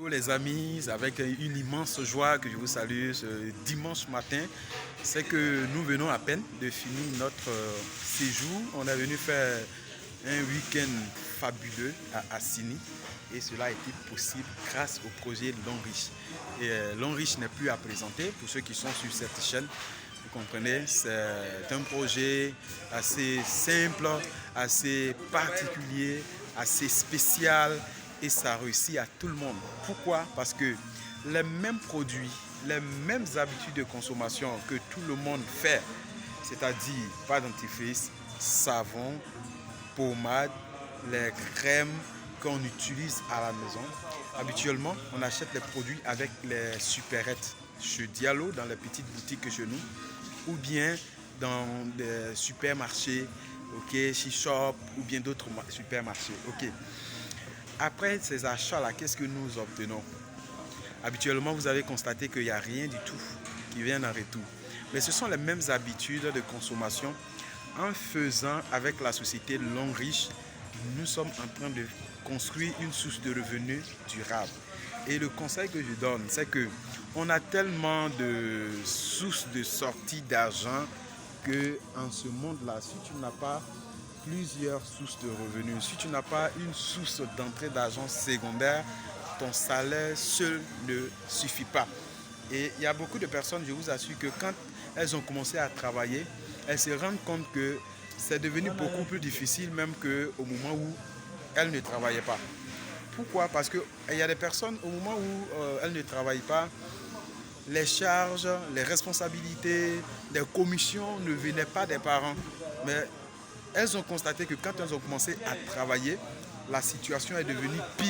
Bonjour les amis, avec une immense joie que je vous salue ce dimanche matin. C'est que nous venons à peine de finir notre séjour. On est venu faire un week-end fabuleux à Assini et cela a été possible grâce au projet Longrich. Et Longrich n'est plus à présenter pour ceux qui sont sur cette chaîne. Vous comprenez, c'est un projet assez simple, assez particulier, assez spécial et ça réussit à tout le monde. Pourquoi? Parce que les mêmes produits, les mêmes habitudes de consommation que tout le monde fait, c'est-à-dire pas dentifrice, savon, pommade, les crèmes qu'on utilise à la maison. Habituellement, on achète les produits avec les supérettes chez Diallo dans les petites boutiques chez nous ou bien dans des supermarchés, ok, chez Shop ou bien d'autres supermarchés, ok. Après ces achats-là, qu'est-ce que nous obtenons? Habituellement, vous avez constaté qu'il n'y a rien du tout qui vient en retour. Mais ce sont les mêmes habitudes de consommation. En faisant avec la société Longrich, nous sommes en train de construire une source de revenus durable. Et le conseil que je donne, c'est que on a tellement de sources de sortie d'argent que en ce monde-là, si tu n'as pas plusieurs sources de revenus, si tu n'as pas une source d'entrée d'argent secondaire, ton salaire seul ne suffit pas. Et il y a beaucoup de personnes, je vous assure, que quand elles ont commencé à travailler, elles se rendent compte que c'est devenu beaucoup plus difficile même qu'au moment où elles ne travaillaient pas. Pourquoi? Parce qu'il y a des personnes, au moment où elles ne travaillent pas, les charges, les responsabilités, les commissions ne venaient pas des parents. Mais elles ont constaté que quand elles ont commencé à travailler, la situation est devenue pire.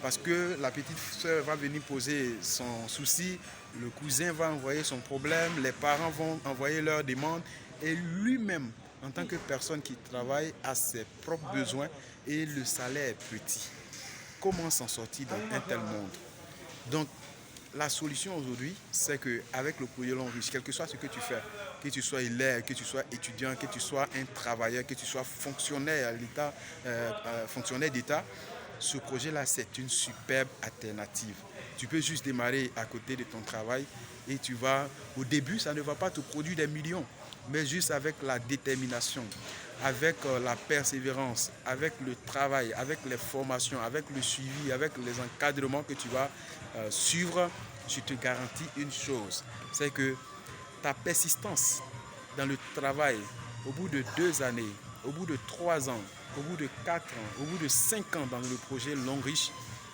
Parce que la petite soeur va venir poser son souci, le cousin va envoyer son problème, les parents vont envoyer leurs demandes et lui-même, en tant que personne qui travaille, a ses propres besoins et le salaire est petit. Comment s'en sortir dans un tel monde? Donc, la solution aujourd'hui, c'est qu'avec le projet Longrich, quel que soit ce que tu fais, que tu sois élève, que tu sois étudiant, que tu sois un travailleur, que tu sois fonctionnaire à l'État, fonctionnaire d'État, ce projet-là, c'est une superbe alternative. Tu peux juste démarrer à côté de ton travail et tu vas, au début, ça ne va pas te produire des millions, mais juste avec la détermination, avec la persévérance, avec le travail, avec les formations, avec le suivi, avec les encadrements que tu vas suivre, je te garantis une chose, c'est que ta persistance dans le travail, au bout de 2 années, au bout de 3 ans, au bout de 4 ans, au bout de 5 ans dans le projet Longrich,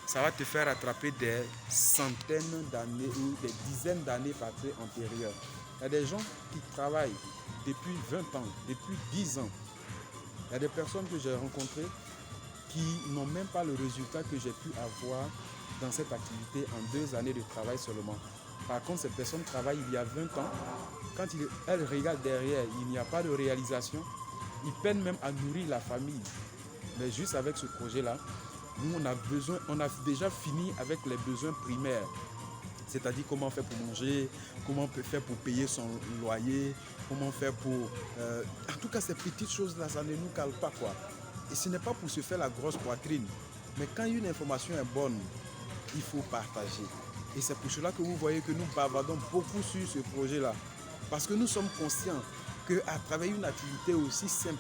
ça va te faire rattraper des centaines d'années ou des dizaines d'années passées antérieures. Il y a des gens qui travaillent depuis 20 ans, depuis 10 ans. Il y a des personnes que j'ai rencontrées qui n'ont même pas le résultat que j'ai pu avoir dans cette activité en 2 années de travail seulement. Par contre, ces personnes travaillent il y a 20 ans. Quand elles regardent derrière, il n'y a pas de réalisation. Ils peinent même à nourrir la famille. Mais juste avec ce projet-là, nous, on a déjà fini avec les besoins primaires. C'est-à-dire comment on fait pour manger, comment on peut faire pour payer son loyer, comment on fait pour... En tout cas, ces petites choses-là, ça ne nous cale pas, quoi. Et ce n'est pas pour se faire la grosse poitrine. Mais quand une information est bonne, il faut partager. Et c'est pour cela que vous voyez que nous bavardons beaucoup sur ce projet-là. Parce que nous sommes conscients qu'à travers une activité aussi simple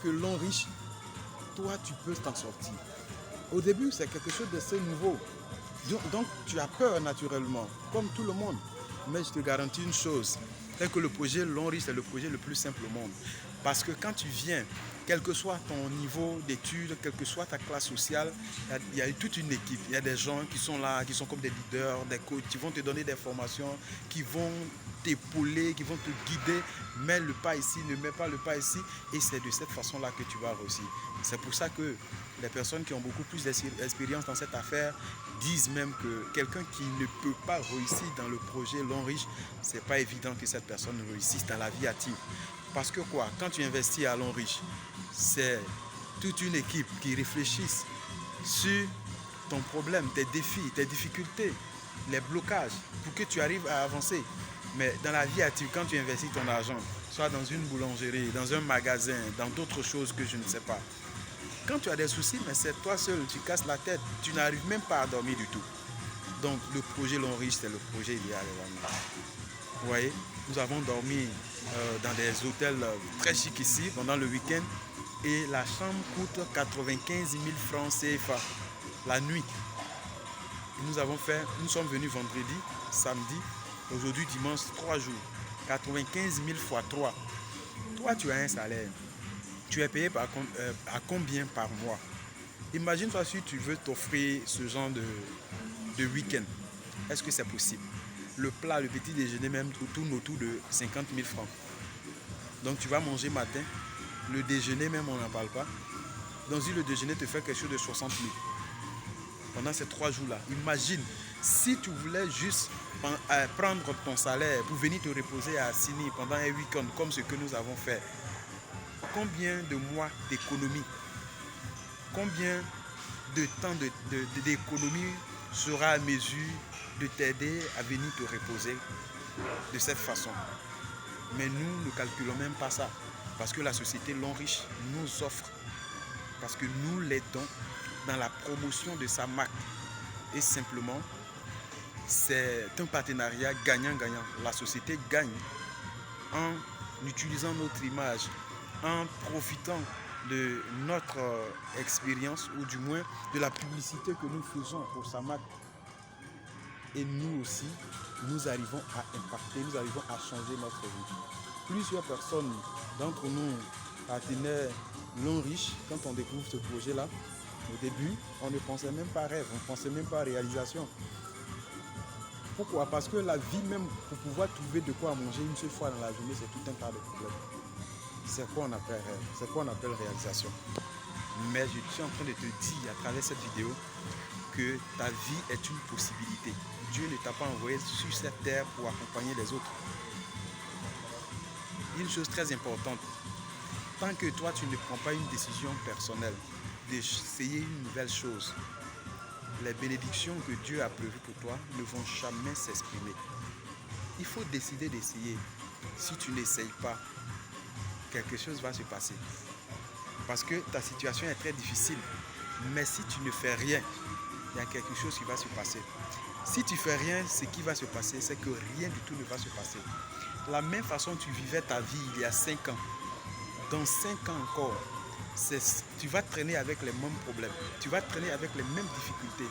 que Longrich, toi, tu peux t'en sortir. Au début, c'est quelque chose d'assez nouveau. Donc, tu as peur naturellement, comme tout le monde. Mais je te garantis une chose, c'est que le projet Longrich, c'est le projet le plus simple au monde. Parce que quand tu viens, quel que soit ton niveau d'études, quelle que soit ta classe sociale, il y a toute une équipe. Il y a des gens qui sont là, qui sont comme des leaders, des coachs, qui vont te donner des formations, qui vont t'épauler, qui vont te guider. Mets le pas ici, ne mets pas le pas ici. Et c'est de cette façon-là que tu vas réussir. C'est pour ça que les personnes qui ont beaucoup plus d'expérience dans cette affaire disent même que quelqu'un qui ne peut pas réussir dans le projet Longrich, c'est pas évident que cette personne réussisse dans la vie active. Parce que quoi, quand tu investis à Longrich, c'est toute une équipe qui réfléchisse sur ton problème, tes défis, tes difficultés, les blocages pour que tu arrives à avancer. Mais dans la vie active, quand tu investis ton argent, soit dans une boulangerie, dans un magasin, dans d'autres choses que je ne sais pas, quand tu as des soucis, mais c'est toi seul, tu casses la tête, tu n'arrives même pas à dormir du tout. Donc le projet Long Riche, c'est le projet idéal. Vous voyez, nous avons dormi dans des hôtels très chics ici pendant le week-end et la chambre coûte 95 000 francs CFA la nuit. Et nous sommes venus vendredi, samedi, aujourd'hui dimanche, 3 jours. 95 000 fois 3. Toi, tu as un salaire. Tu es payé à combien par mois? Imagine-toi si tu veux t'offrir ce genre de week-end. Est-ce que c'est possible? Le plat, le petit déjeuner même tourne autour de 50 000 francs. Donc tu vas manger matin. Le déjeuner même, on n'en parle pas. Donc si le déjeuner te fait quelque chose de 60 000 pendant ces 3 jours-là, imagine si tu voulais juste prendre ton salaire pour venir te reposer à Assini pendant un week-end comme ce que nous avons fait. Combien de mois d'économie, combien de temps d'économie sera à mesure de t'aider à venir te reposer de cette façon? Mais nous ne calculons même pas ça parce que la société Long Riche nous offre, parce que nous l'aidons dans la promotion de sa marque. Et simplement, c'est un partenariat gagnant-gagnant. La société gagne en utilisant notre image, en profitant de notre expérience ou du moins de la publicité que nous faisons pour sa marque. Et nous aussi, nous arrivons à impacter, nous arrivons à changer notre vie. Plusieurs personnes d'entre nous, partenaires Long Riche, quand on découvre ce projet-là, au début, on ne pensait même pas rêve, on ne pensait même pas réalisation. Pourquoi? Parce que la vie même, pour pouvoir trouver de quoi manger une seule fois dans la journée, c'est tout un tas de problèmes. C'est quoi on appelle rêve, c'est quoi on appelle réalisation. Mais je suis en train de te dire à travers cette vidéo que ta vie est une possibilité. Dieu ne t'a pas envoyé sur cette terre pour accompagner les autres. Une chose très importante, tant que toi tu ne prends pas une décision personnelle d'essayer une nouvelle chose, les bénédictions que Dieu a prévues pour toi ne vont jamais s'exprimer. Il faut décider d'essayer. Si tu n'essayes pas, quelque chose va se passer. Parce que ta situation est très difficile. Mais si tu ne fais rien, il y a quelque chose qui va se passer. Si tu ne fais rien, ce qui va se passer, c'est que rien du tout ne va se passer. De la même façon que tu vivais ta vie il y a 5 ans, dans 5 ans encore, tu vas traîner avec les mêmes problèmes, tu vas traîner avec les mêmes difficultés.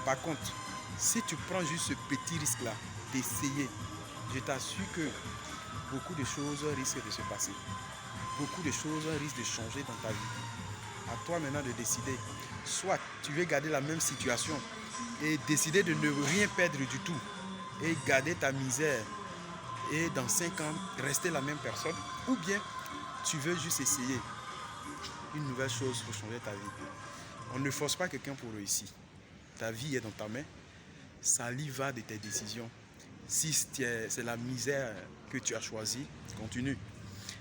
Par contre, si tu prends juste ce petit risque-là d'essayer, je t'assure que beaucoup de choses risquent de se passer. Beaucoup de choses risquent de changer dans ta vie. À toi maintenant de décider. Soit tu veux garder la même situation et décider de ne rien perdre du tout et garder ta misère et dans 5 ans rester la même personne, ou bien tu veux juste essayer une nouvelle chose pour changer ta vie. On ne force pas quelqu'un pour réussir. Ta vie est dans ta main. Ça y va de tes décisions. Si c'est la misère que tu as choisie, continue.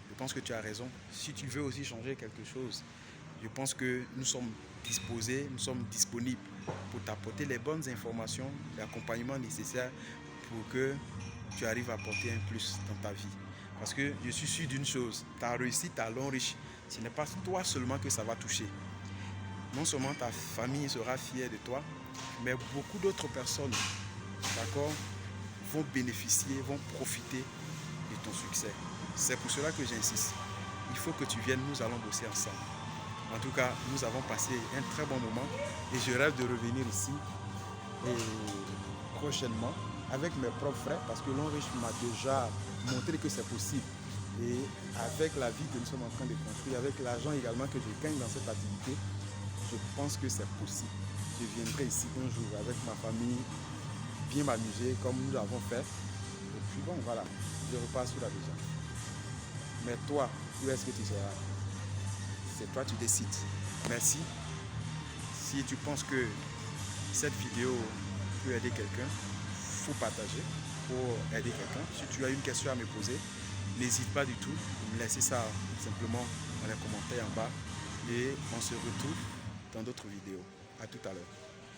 Je pense que tu as raison. Si tu veux aussi changer quelque chose, je pense que nous sommes disposés, nous sommes disponibles pour t'apporter les bonnes informations, l'accompagnement nécessaire pour que tu arrives à apporter un plus dans ta vie. Parce que je suis sûr d'une chose, ta réussite à Long Riche, ce n'est pas toi seulement que ça va toucher. Non seulement ta famille sera fière de toi, mais beaucoup d'autres personnes, d'accord, vont bénéficier, vont profiter de ton succès. C'est pour cela que j'insiste. Il faut que tu viennes, nous allons bosser ensemble. En tout cas, nous avons passé un très bon moment et je rêve de revenir ici et prochainement avec mes propres frères parce que Long Riche m'a déjà montré que c'est possible. Et avec la vie que nous sommes en train de construire, avec l'argent également que je gagne dans cette activité, je pense que c'est possible. Je viendrai ici un jour avec ma famille, bien m'amuser comme nous l'avons fait. Et puis bon, voilà, je repars sur la déjà. Mais toi, où est-ce que tu seras? C'est toi, tu décides. Merci. Si tu penses que cette vidéo peut aider quelqu'un, il faut partager pour aider quelqu'un. Si tu as une question à me poser, n'hésite pas du tout. Me laisser ça simplement dans les commentaires en bas. Et on se retrouve dans d'autres vidéos. À tout à l'heure.